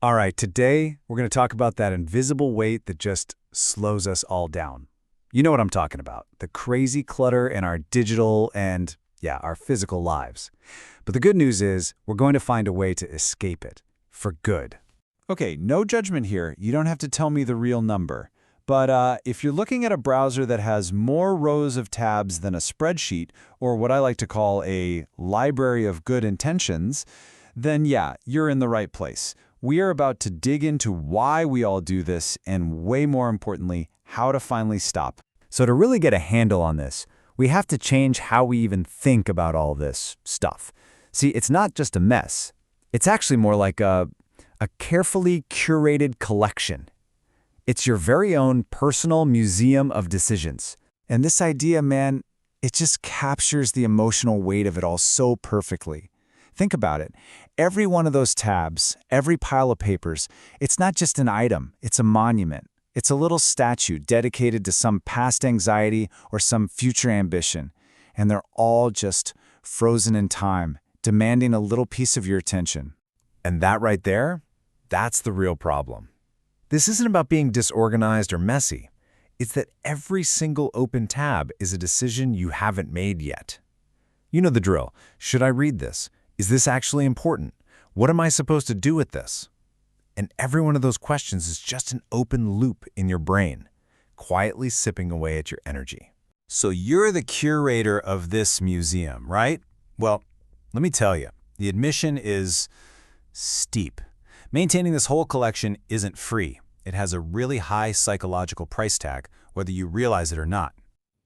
All right, today we're going to talk about that invisible weight that just slows us all down. You know what I'm talking about, the crazy clutter in our digital and, yeah, our physical lives. But the good news is we're going to find a way to escape it, for good. Okay, no judgment here. You don't have to tell me the real number. But if you're looking at a browser that has more rows of tabs than a spreadsheet, or what I like to call a library of good intentions, then yeah, you're in the right place. We are about to dig into why we all do this and, way more importantly, how to finally stop. So to really get a handle on this, we have to change how we even think about all this stuff. See, it's not just a mess. It's actually more like a carefully curated collection. It's your very own personal museum of decisions. And this idea, man, it just captures the emotional weight of it all so perfectly. Think about it. Every one of those tabs, every pile of papers, it's not just an item, it's a monument. It's a little statue dedicated to some past anxiety or some future ambition. And they're all just frozen in time, demanding a little piece of your attention. And that right there, that's the real problem. This isn't about being disorganized or messy. It's that every single open tab is a decision you haven't made yet. You know the drill. Should I read this? Is this actually important? What am I supposed to do with this? And every one of those questions is just an open loop in your brain, quietly sipping away at your energy. So you're the curator of this museum, right? Well, let me tell you, the admission is steep. Maintaining this whole collection isn't free. It has a really high psychological price tag, whether you realize it or not.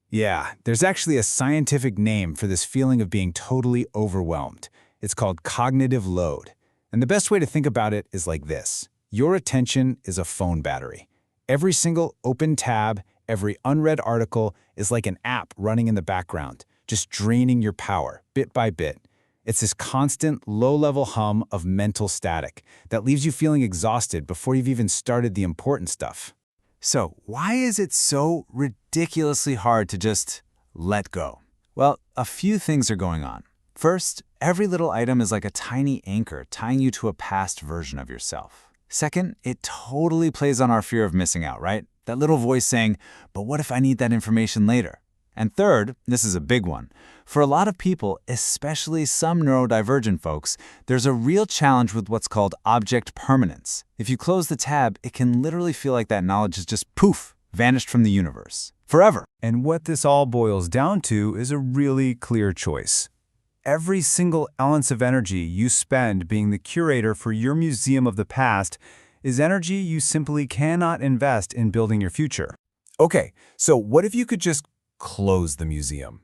Yeah, there's actually a scientific name for this feeling of being totally overwhelmed. It's called cognitive load. And the best way to think about it is like this. Your attention is a phone battery. Every single open tab, every unread article is like an app running in the background, just draining your power bit by bit. It's this constant, low-level hum of mental static that leaves you feeling exhausted before you've even started the important stuff. So why is it so ridiculously hard to just let go? Well, a few things are going on. First, every little item is like a tiny anchor tying you to a past version of yourself. Second, it totally plays on our fear of missing out, right? That little voice saying, but what if I need that information later? And third, this is a big one. For a lot of people, especially some neurodivergent folks, there's a real challenge with what's called object permanence. If you close the tab, it can literally feel like that knowledge has just poof, vanished from the universe. Forever. And what this all boils down to is a really clear choice. Every single ounce of energy you spend being the curator for your museum of the past is energy you simply cannot invest in building your future. Okay, so what if you could just close the museum?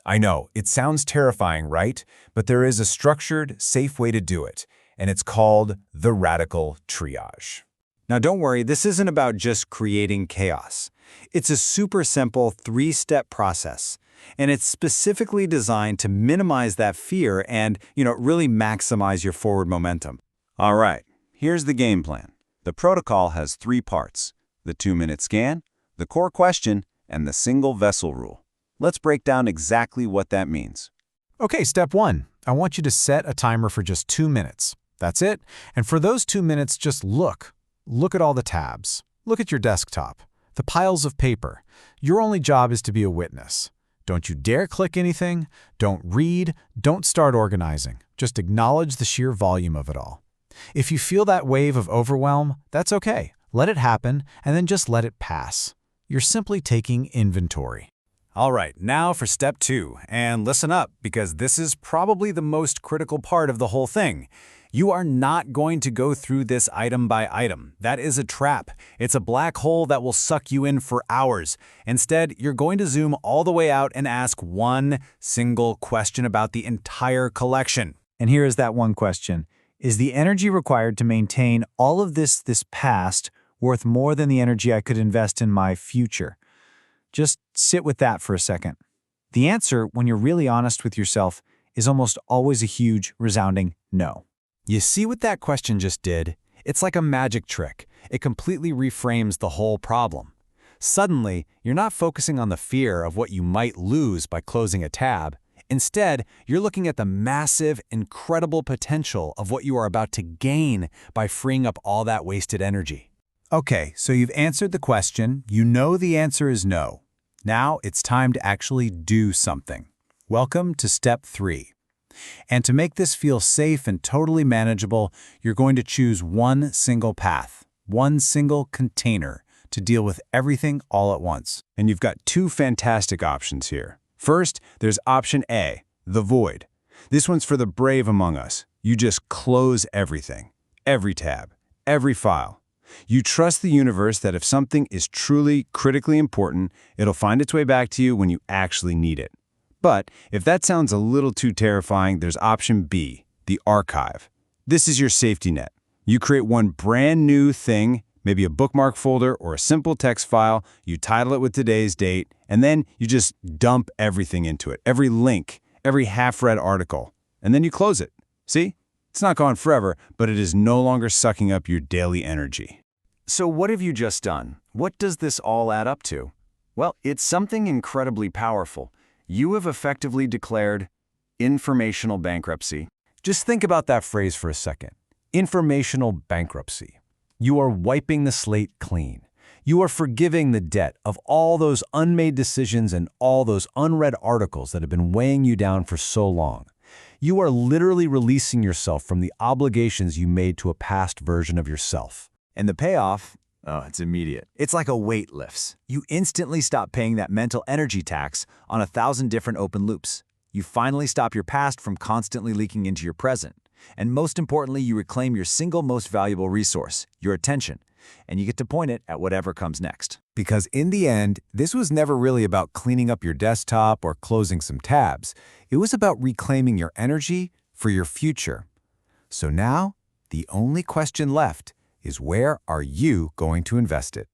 I know, it sounds terrifying, right? But there is a structured, safe way to do it, and it's called the Radical Triage. Now don't worry, this isn't about just creating chaos. It's a super simple three-step process. And it's specifically designed to minimize that fear and, really maximize your forward momentum. All right, here's the game plan. The protocol has 3 parts: the 2-minute scan, the core question, and the single vessel rule. Let's break down exactly what that means. Okay, step 1. I want you to set a timer for just 2 minutes. That's it. And for those 2 minutes, just look. Look at all the tabs. Look at your desktop. The piles of paper. Your only job is to be a witness. Don't you dare click anything. Don't read. Don't start organizing. Just acknowledge the sheer volume of it all. If you feel that wave of overwhelm, that's okay. Let it happen, and then just let it pass. You're simply taking inventory. All right, now for step 2. And listen up, because this is probably the most critical part of the whole thing. You are not going to go through this item by item. That is a trap. It's a black hole that will suck you in for hours. Instead, you're going to zoom all the way out and ask one single question about the entire collection. And here is that one question. Is the energy required to maintain all of this past worth more than the energy I could invest in my future? Just sit with that for a second. The answer, when you're really honest with yourself, is almost always a huge, resounding no. You see what that question just did? It's like a magic trick. It completely reframes the whole problem. Suddenly, you're not focusing on the fear of what you might lose by closing a tab. Instead, you're looking at the massive, incredible potential of what you are about to gain by freeing up all that wasted energy. Okay, so you've answered the question. You know the answer is no. Now it's time to actually do something. Welcome to step 3. And to make this feel safe and totally manageable, you're going to choose one single path, one single container to deal with everything all at once. And you've got 2 fantastic options here. First, there's option A, the void. This one's for the brave among us. You just close everything, every tab, every file. You trust the universe that if something is truly critically important, it'll find its way back to you when you actually need it. But if that sounds a little too terrifying, there's option B, the archive. This is your safety net. You create one brand new thing, maybe a bookmark folder or a simple text file, you title it with today's date, and then you just dump everything into it, every link, every half-read article, and then you close it. See? It's not gone forever, but it is no longer sucking up your daily energy. So what have you just done? What does this all add up to? Well, it's something incredibly powerful. You have effectively declared informational bankruptcy. Just think about that phrase for a second. Informational bankruptcy. You are wiping the slate clean. You are forgiving the debt of all those unmade decisions and all those unread articles that have been weighing you down for so long. You are literally releasing yourself from the obligations you made to a past version of yourself. And the payoff? Oh, it's immediate. It's like a weight lifts. You instantly stop paying that mental energy tax on 1,000 different open loops. You finally stop your past from constantly leaking into your present. And most importantly, you reclaim your single most valuable resource, your attention, and you get to point it at whatever comes next. Because in the end, this was never really about cleaning up your desktop or closing some tabs. It was about reclaiming your energy for your future. So now, the only question left is where are you going to invest it?